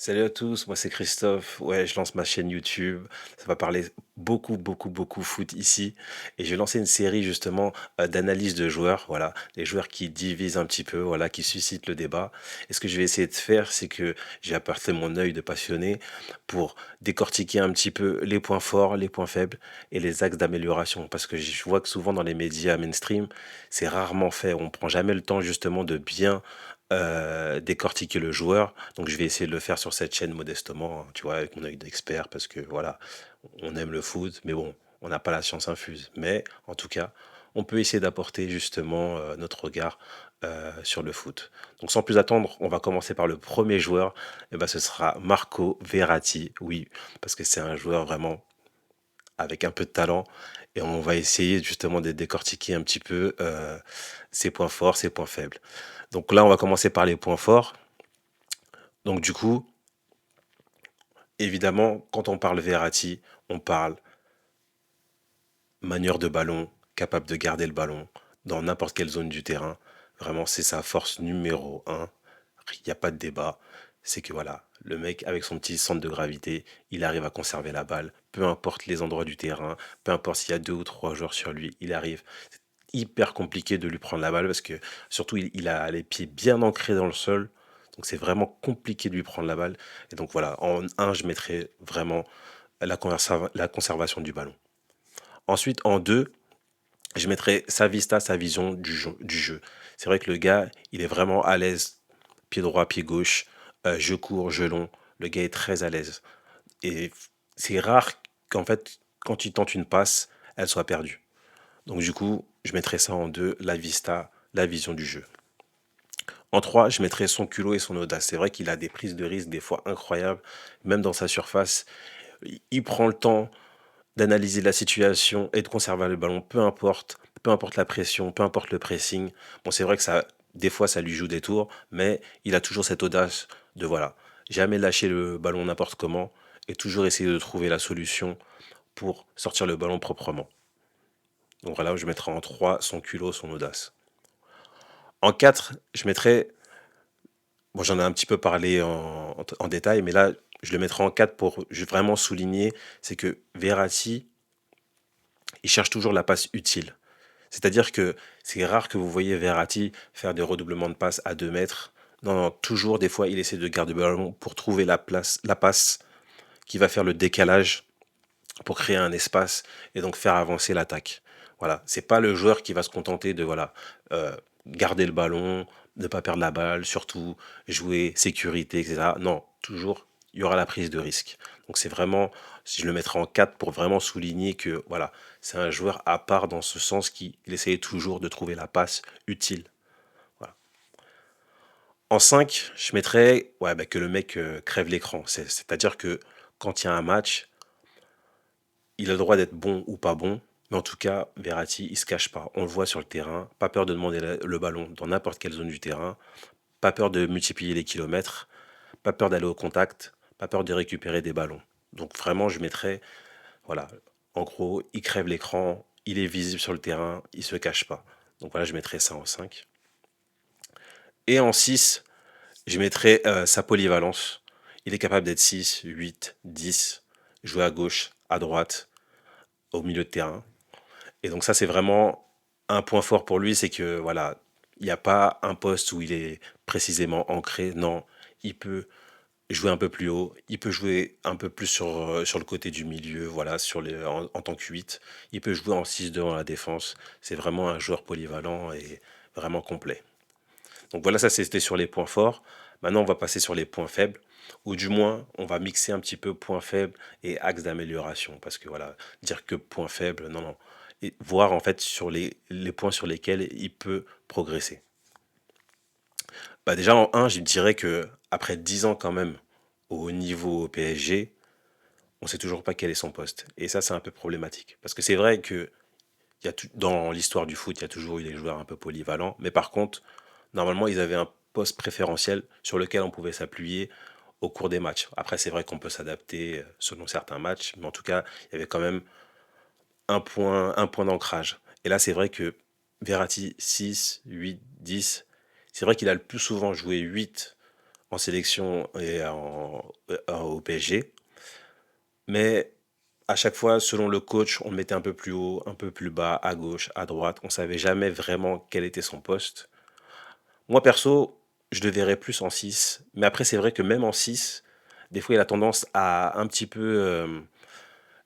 Salut à tous, moi c'est Christophe. Ouais, je lance ma chaîne YouTube. Ça va parler beaucoup, beaucoup, beaucoup foot ici. Et je vais lancer une série justement d'analyse de joueurs. Voilà, des joueurs qui divisent un petit peu, voilà, qui suscitent le débat. Et ce que je vais essayer de faire, c'est que j'ai apporté mon œil de passionné pour décortiquer un petit peu les points forts, les points faibles et les axes d'amélioration. Parce que je vois que souvent dans les médias mainstream, c'est rarement fait. On prend jamais le temps justement de bien décortiquer le joueur. Donc je vais essayer de le faire sur cette chaîne modestement, hein, tu vois, avec mon œil d'expert, parce que voilà, on aime le foot, mais bon, on n'a pas la science infuse. Mais en tout cas, on peut essayer d'apporter justement notre regard sur le foot. Donc sans plus attendre, on va commencer par le premier joueur. Et ben, ce sera Marco Verratti, oui, parce que c'est un joueur vraiment avec un peu de talent. Et on va essayer justement de décortiquer un petit peu ses points forts, ses points faibles. Donc là, on va commencer par les points forts. Donc du coup, évidemment, quand on parle Verratti, on parle manière de ballon, capable de garder le ballon dans n'importe quelle zone du terrain. Vraiment, c'est sa force numéro un. Il n'y a pas de débat. C'est que voilà, le mec avec son petit centre de gravité, il arrive à conserver la balle, peu importe les endroits du terrain, peu importe s'il y a deux ou trois joueurs sur lui, il arrive. C'est hyper compliqué de lui prendre la balle parce que surtout il a les pieds bien ancrés dans le sol. Donc c'est vraiment compliqué de lui prendre la balle. Et donc voilà, en un, je mettrais vraiment la conservation du ballon. Ensuite, en deux, je mettrais sa vista, sa vision du jeu. C'est vrai que le gars, il est vraiment à l'aise, pied droit, pied gauche, je cours, je long. Le gars est très à l'aise. Et c'est rare qu'en fait, quand il tente une passe, elle soit perdue. Donc du coup, je mettrais ça en deux, la vista, la vision du jeu. En trois, je mettrais son culot et son audace. C'est vrai qu'il a des prises de risque des fois incroyables, même dans sa surface. Il prend le temps d'analyser la situation et de conserver le ballon, peu importe la pression, peu importe le pressing. Bon, c'est vrai que ça, des fois, ça lui joue des tours, mais il a toujours cette audace de voilà, jamais lâcher le ballon n'importe comment et toujours essayer de trouver la solution pour sortir le ballon proprement. Donc voilà, je mettrai en 3 son culot, son audace. En 4, je mettrai, bon, j'en ai un petit peu parlé en détail, mais là, je le mettrai en 4 pour vraiment souligner, c'est que Verratti, il cherche toujours la passe utile. C'est-à-dire que c'est rare que vous voyez Verratti faire des redoublements de passes à 2 mètres. Non, non, toujours, des fois, il essaie de garder le ballon pour trouver la passe qui va faire le décalage pour créer un espace et donc faire avancer l'attaque. Voilà, c'est pas le joueur qui va se contenter de voilà euh, garder le ballon, ne pas perdre la balle, surtout jouer sécurité, etc. Non, toujours il y aura la prise de risque. Donc c'est vraiment, si je le mettrais en 4 pour vraiment souligner que voilà, c'est un joueur à part dans ce sens qui il essayait toujours de trouver la passe utile. Voilà. En 5 je mettrais ouais, bah, que le mec crève l'écran. C'est-à-dire que quand il y a un match, il a le droit d'être bon ou pas bon, mais en tout cas, Verratti, il se cache pas. On le voit sur le terrain, pas peur de demander le ballon dans n'importe quelle zone du terrain, pas peur de multiplier les kilomètres, pas peur d'aller au contact, pas peur de récupérer des ballons. Donc vraiment, je mettrais, voilà, en gros, il crève l'écran, il est visible sur le terrain, il se cache pas. Donc voilà, je mettrais ça en 5. Et en 6, je mettrais sa polyvalence. Il est capable d'être 6, 8, 10, jouer à gauche, à droite, au milieu de terrain. Et donc ça, c'est vraiment un point fort pour lui, c'est que voilà, il n'y a pas un poste où il est précisément ancré. Non, il peut jouer un peu plus haut, il peut jouer un peu plus sur le côté du milieu, voilà, en tant que 8. Il peut jouer en 6 devant la défense. C'est vraiment un joueur polyvalent et vraiment complet. Donc voilà, ça c'était sur les points forts. Maintenant, on va passer sur les points faibles, ou du moins, on va mixer un petit peu points faibles et axes d'amélioration. Parce que voilà, dire que points faibles, non, non. Et voir en fait sur les points sur lesquels il peut progresser. Bah déjà, en un, je dirais que après 10 ans quand même au haut niveau au PSG, on sait toujours pas quel est son poste. Et ça, c'est un peu problématique. Parce que c'est vrai que dans l'histoire du foot, il y a toujours eu des joueurs un peu polyvalents. Mais par contre, normalement, ils avaient un poste préférentiel sur lequel on pouvait s'appuyer au cours des matchs. Après, c'est vrai qu'on peut s'adapter selon certains matchs, mais en tout cas, il y avait quand même un point d'ancrage. Et là, c'est vrai que Verratti 6, 8, 10, c'est vrai qu'il a le plus souvent joué 8 en sélection et au PSG. Mais à chaque fois, selon le coach, on le mettait un peu plus haut, un peu plus bas, à gauche, à droite. On savait jamais vraiment quel était son poste. Moi, perso, je le verrais plus en 6. Mais après, c'est vrai que même en 6, des fois, il a tendance à un petit peu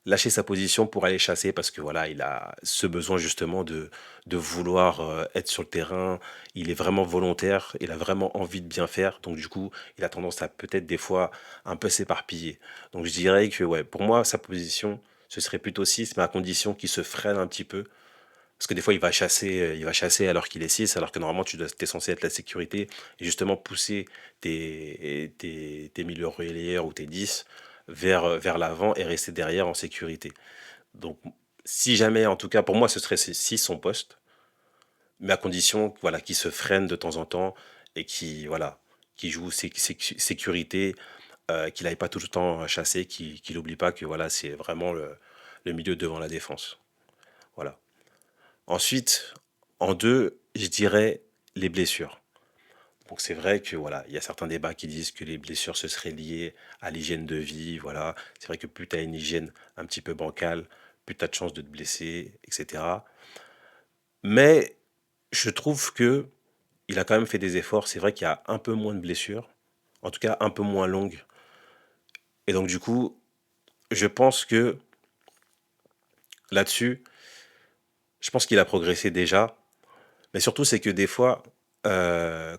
lâcher sa position pour aller chasser parce que voilà, il a ce besoin justement de vouloir être sur le terrain. Il est vraiment volontaire, il a vraiment envie de bien faire. Donc du coup, il a tendance à peut-être des fois un peu s'éparpiller. Donc je dirais que ouais, pour moi, sa position, ce serait plutôt 6, mais à condition qu'il se freine un petit peu. Parce que des fois, il va chasser alors qu'il est 6, alors que normalement, es censé être la sécurité et justement pousser tes milieux relayeurs ou tes 10 vers l'avant et rester derrière en sécurité. Donc, si jamais, en tout cas, pour moi, ce serait 6 son poste, mais à condition voilà, qu'il se freine de temps en temps et voilà, qui joue sécurité, qu'il n'aille pas tout le temps chasser, qu'il n'oublie pas que voilà, c'est vraiment le milieu devant la défense. Voilà. Ensuite, en deux, je dirais les blessures. Donc c'est vrai que voilà, il y a certains débats qui disent que les blessures ce serait lié à l'hygiène de vie, voilà. C'est vrai que plus tu as une hygiène un petit peu bancale, plus tu as de chances de te blesser, etc. Mais je trouve que il a quand même fait des efforts. C'est vrai qu'il y a un peu moins de blessures, en tout cas un peu moins longues. Et donc du coup, je pense que là-dessus, je pense qu'il a progressé déjà. Mais surtout, c'est que des fois,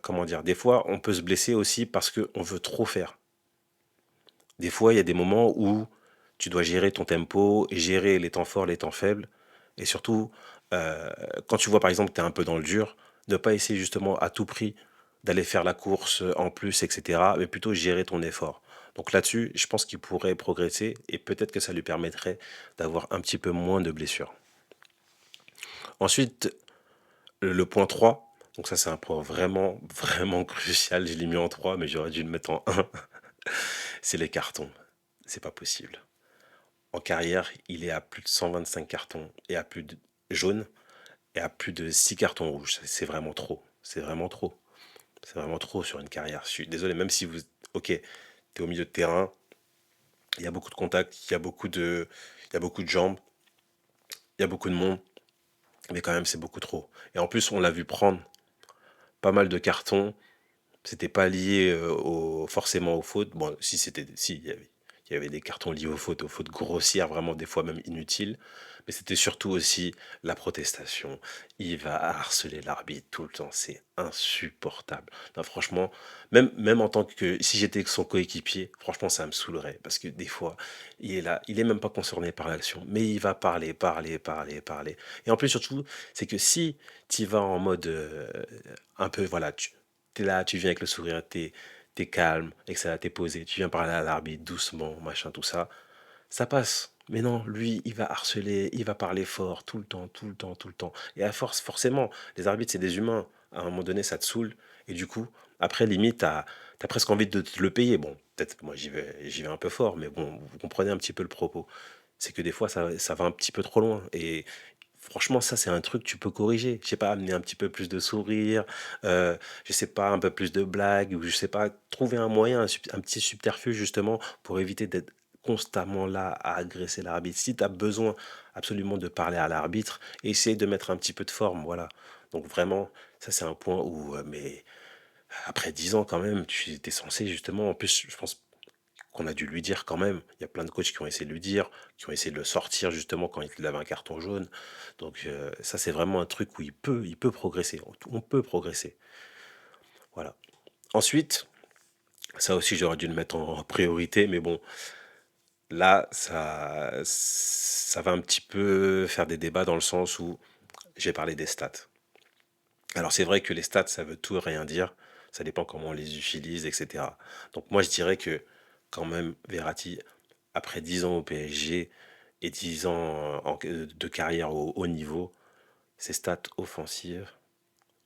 comment dire, des fois, on peut se blesser aussi parce qu'on veut trop faire. Des fois, il y a des moments où tu dois gérer ton tempo, gérer les temps forts, les temps faibles. Et surtout, euh, quand tu vois par exemple que tu es un peu dans le dur, ne pas essayer justement à tout prix d'aller faire la course en plus, etc. Mais plutôt gérer ton effort. Donc là-dessus, je pense qu'il pourrait progresser et peut-être que ça lui permettrait d'avoir un petit peu moins de blessures. Ensuite, le point 3, donc ça c'est un point vraiment, vraiment crucial, je l'ai mis en 3, mais j'aurais dû le mettre en un. C'est les cartons. C'est pas possible. En carrière, il est à plus de 125 cartons et à plus de jaunes et à plus de 6 cartons rouges. C'est vraiment trop. C'est vraiment trop. C'est vraiment trop sur une carrière. Je suis désolé, même si vous... Ok, t'es au milieu de terrain, il y a beaucoup de contacts, il y a beaucoup de jambes, il y a beaucoup de monde, mais quand même c'est beaucoup trop. Et en plus, on l'a vu prendre pas mal de cartons. C'était pas lié forcément aux fautes. Bon, si c'était, si il y avait des cartons liés aux fautes grossières, vraiment des fois même inutiles. Mais c'était surtout aussi la protestation. Il va harceler l'arbitre tout le temps. C'est insupportable. Non, franchement, même en tant que, si j'étais son coéquipier, franchement, ça me saoulerait. Parce que des fois, il est là, il est même pas concerné par l'action. Mais il va parler, parler, parler, parler. Et en plus, surtout, c'est que si tu vas en mode un peu, voilà, t'es là, tu viens avec le sourire, t'es calme, et que ça t'es posé, tu viens parler à l'arbitre doucement, machin, tout ça, ça passe. Mais non, lui, il va harceler, il va parler fort, tout le temps, tout le temps, tout le temps. Et à force, forcément, les arbitres, c'est des humains. À un moment donné, ça te saoule. Et du coup, après, limite, t'as presque envie de te le payer. Bon, peut-être, moi, j'y vais un peu fort, mais bon, vous comprenez un petit peu le propos. C'est que des fois, ça va un petit peu trop loin. Et franchement, ça, c'est un truc que tu peux corriger. Je sais pas, amener un petit peu plus de sourire, je sais pas, un peu plus de blagues, ou je sais pas, trouver un moyen, un petit subterfuge justement pour éviter d'être constamment là à agresser l'arbitre. Si tu as besoin absolument de parler à l'arbitre, essaye de mettre un petit peu de forme, voilà. Donc vraiment, ça c'est un point où, mais après 10 ans quand même, tu étais censé justement, en plus, je pense qu'on a dû lui dire quand même. Il y a plein de coachs qui ont essayé de lui dire, qui ont essayé de le sortir justement quand il avait un carton jaune. Donc ça, c'est vraiment un truc où il peut progresser. On peut progresser. Voilà. Ensuite, ça aussi, j'aurais dû le mettre en priorité, mais bon, là, ça va un petit peu faire des débats dans le sens où j'ai parlé des stats. Alors c'est vrai que les stats, ça veut tout et rien dire. Ça dépend comment on les utilise, etc. Donc moi, je dirais que quand même, Verratti, après 10 ans au PSG et 10 ans de carrière au haut niveau, ses stats offensives,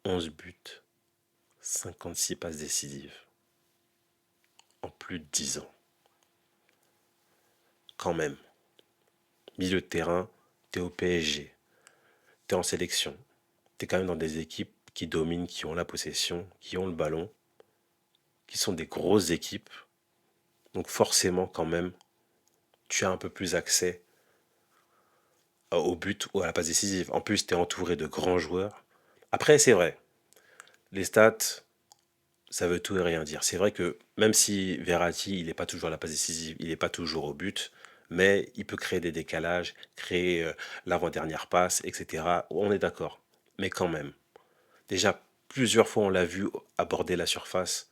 11 buts, 56 passes décisives en plus de 10 ans. Quand même, milieu de terrain, t'es au PSG, t'es en sélection, t'es quand même dans des équipes qui dominent, qui ont la possession, qui ont le ballon. qui sont des grosses équipes. Donc forcément, quand même, tu as un peu plus accès au but ou à la passe décisive. En plus, tu es entouré de grands joueurs. Après, c'est vrai, les stats, ça veut tout et rien dire. C'est vrai que même si Verratti, il n'est pas toujours à la passe décisive, il n'est pas toujours au but, mais il peut créer des décalages, créer l'avant-dernière passe, etc. On est d'accord. Mais quand même, déjà, plusieurs fois, on l'a vu aborder la surface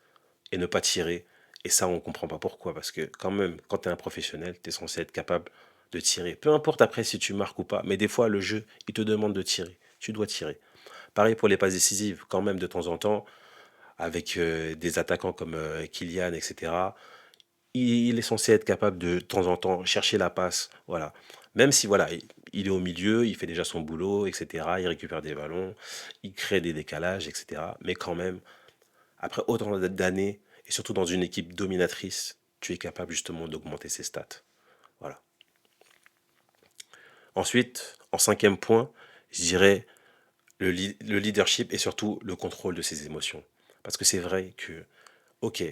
et ne pas tirer. Et ça, on ne comprend pas pourquoi. Parce que quand même, quand tu es un professionnel, tu es censé être capable de tirer. Peu importe après si tu marques ou pas, mais des fois, le jeu, il te demande de tirer. Tu dois tirer. Pareil pour les passes décisives, quand même, de temps en temps, avec des attaquants comme Kylian, etc. Il est censé être capable de temps en temps chercher la passe, voilà. Même si voilà, il est au milieu, il fait déjà son boulot, etc. Il récupère des ballons, il crée des décalages, etc. Mais quand même, après autant d'années, et surtout dans une équipe dominatrice, tu es capable justement d'augmenter ses stats. Voilà. Ensuite, en cinquième point, je dirais le leadership et surtout le contrôle de ses émotions. Parce que c'est vrai que, ok,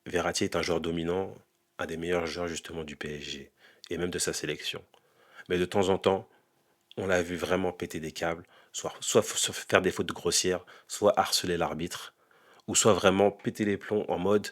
Verratti est un joueur dominant, un des meilleurs joueurs justement du PSG et même de sa sélection. Mais de temps en temps, on l'a vu vraiment péter des câbles, soit faire des fautes grossières, soit harceler l'arbitre, ou soit vraiment péter les plombs en mode,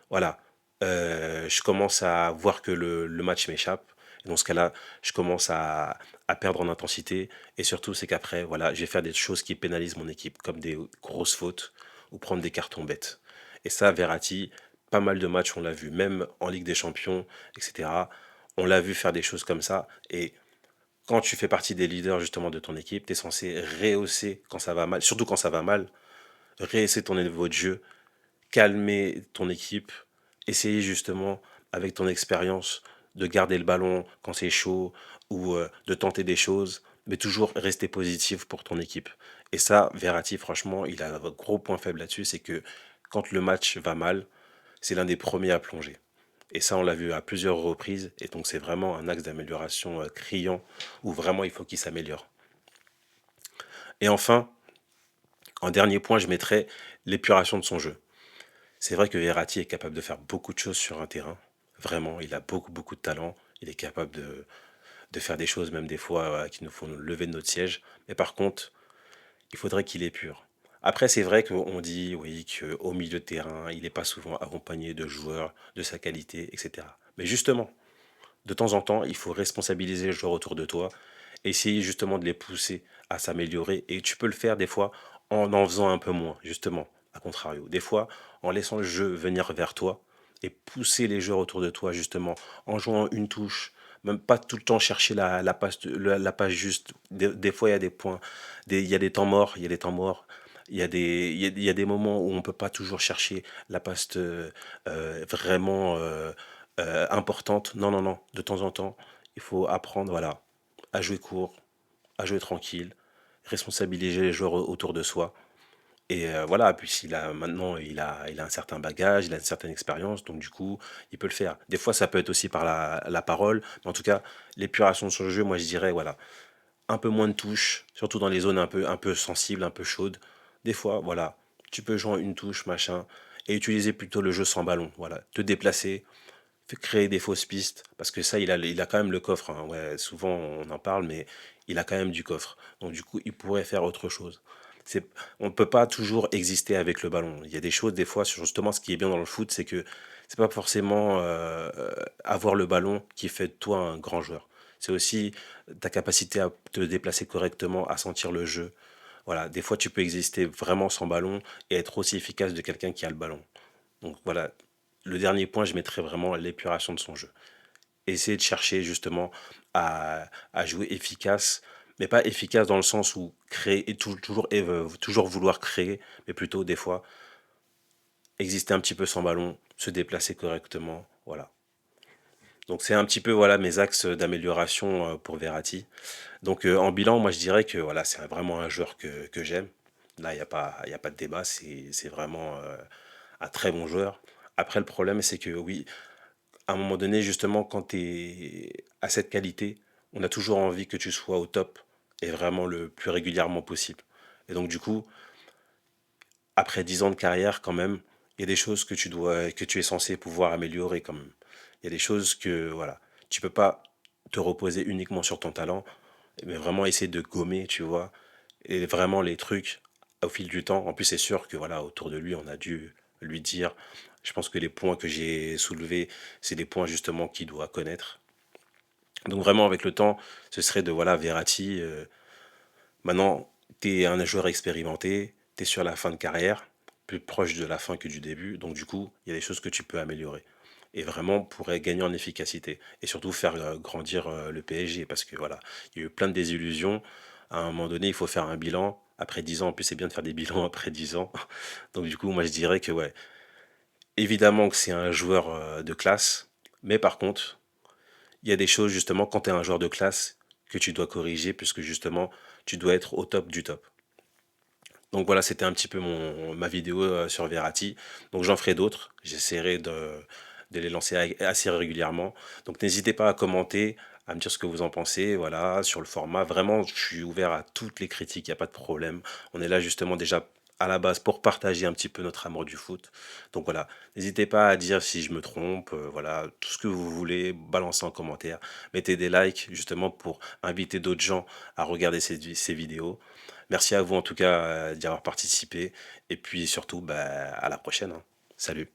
voilà, je commence à voir que le match m'échappe. Et dans ce cas-là, je commence à perdre en intensité. Et surtout, c'est qu'après, voilà, je vais faire des choses qui pénalisent mon équipe, comme des grosses fautes ou prendre des cartons bêtes. Et ça, Verratti, pas mal de matchs, on l'a vu, même en Ligue des Champions, etc. On l'a vu faire des choses comme ça. Et quand tu fais partie des leaders justement de ton équipe, tu es censé rehausser quand ça va mal, surtout quand ça va mal, rehausser ton niveau de jeu, calmer ton équipe, essayer justement avec ton expérience de garder le ballon quand c'est chaud ou de tenter des choses, mais toujours rester positif pour ton équipe. Et ça, Verratti, franchement, il a un gros point faible là-dessus, c'est que quand le match va mal, c'est l'un des premiers à plonger. Et ça, on l'a vu à plusieurs reprises, et donc c'est vraiment un axe d'amélioration criant, où vraiment il faut qu'il s'améliore. Et enfin, en dernier point, je mettrais l'épuration de son jeu. C'est vrai que Verratti est capable de faire beaucoup de choses sur un terrain. Vraiment, il a beaucoup, beaucoup de talent. Il est capable de faire des choses, même des fois, qui nous font nous lever de notre siège. Mais par contre, il faudrait qu'il épure. Après, c'est vrai qu'on dit, oui, qu'au milieu de terrain, il n'est pas souvent accompagné de joueurs de sa qualité, etc. Mais justement, de temps en temps, il faut responsabiliser les joueurs autour de toi, essayer justement de les pousser à s'améliorer. Et tu peux le faire des fois en faisant un peu moins, justement, à contrario. Des fois, en laissant le jeu venir vers toi et pousser les joueurs autour de toi, justement, en jouant une touche, même pas tout le temps chercher la passe, la passe juste. Des fois, il y a des points, il y a des temps morts, il y a des temps morts. Il y a des moments où on ne peut pas toujours chercher la passe vraiment importante. Non, non, non. De temps en temps, il faut apprendre voilà, à jouer court, à jouer tranquille, responsabiliser les joueurs autour de soi. Et voilà, puis maintenant, il a un certain bagage, il a une certaine expérience, donc du coup, il peut le faire. Des fois, ça peut être aussi par la parole, mais en tout cas, l'épuration sur le jeu, moi je dirais, voilà, un peu moins de touches, surtout dans les zones un peu sensibles, un peu chaudes. Des fois, voilà, tu peux jouer une touche, machin, et utiliser plutôt le jeu sans ballon. Voilà, te déplacer, créer des fausses pistes, parce que ça, il a quand même le coffre. Hein. Ouais, souvent, on en parle, mais il a quand même du coffre. Donc, du coup, il pourrait faire autre chose. On ne peut pas toujours exister avec le ballon. Il y a des choses, des fois, sur justement, ce qui est bien dans le foot, c'est que c'est pas forcément avoir le ballon qui fait de toi un grand joueur. C'est aussi ta capacité à te déplacer correctement, à sentir le jeu. Voilà, des fois, tu peux exister vraiment sans ballon et être aussi efficace de quelqu'un qui a le ballon. Donc voilà, le dernier point, je mettrais vraiment l'épuration de son jeu. Essayer de chercher justement à jouer efficace, mais pas efficace dans le sens où créer et toujours vouloir créer, mais plutôt des fois exister un petit peu sans ballon, se déplacer correctement. Voilà. Donc c'est un petit peu voilà mes axes d'amélioration pour Verratti. Donc en bilan, moi je dirais que voilà, c'est vraiment un joueur que j'aime. Là, il y a pas de débat, c'est vraiment un très bon joueur. Après, le problème, c'est que oui, à un moment donné, justement, quand tu es à cette qualité, on a toujours envie que tu sois au top et vraiment le plus régulièrement possible. Et donc, du coup, après 10 ans de carrière, quand même, il y a des choses que tu es censé pouvoir améliorer quand même. Il y a des choses que, voilà, tu peux pas te reposer uniquement sur ton talent, mais vraiment essayer de gommer, tu vois, et vraiment les trucs au fil du temps. En plus, c'est sûr que, voilà, autour de lui, on a dû lui dire, je pense que les points que j'ai soulevés, c'est des points justement qu'il doit connaître. Donc vraiment, avec le temps, ce serait de, voilà, Verratti, maintenant, tu es un joueur expérimenté, tu es sur la fin de carrière, plus proche de la fin que du début, donc du coup, il y a des choses que tu peux améliorer. Et vraiment pourrait gagner en efficacité. Et surtout faire grandir le PSG, parce que voilà, il y a eu plein de désillusions. À un moment donné, il faut faire un bilan. Après 10 ans, en plus, c'est bien de faire des bilans après 10 ans. Donc du coup, moi, je dirais que ouais, évidemment que c'est un joueur de classe, mais par contre, il y a des choses justement quand tu es un joueur de classe que tu dois corriger, puisque justement, tu dois être au top du top. Donc voilà, c'était un petit peu ma vidéo sur Verratti. Donc j'en ferai d'autres. J'essaierai de les lancer assez régulièrement. Donc n'hésitez pas à commenter, à me dire ce que vous en pensez. Voilà, sur le format. Vraiment, je suis ouvert à toutes les critiques, il n'y a pas de problème. On est là justement déjà à la base pour partager un petit peu notre amour du foot. Donc voilà, n'hésitez pas à dire si je me trompe. Voilà, tout ce que vous voulez, balancez en commentaire. Mettez des likes justement pour inviter d'autres gens à regarder ces vidéos. Merci à vous en tout cas d'y avoir participé. Et puis surtout, bah, à la prochaine, hein. Salut.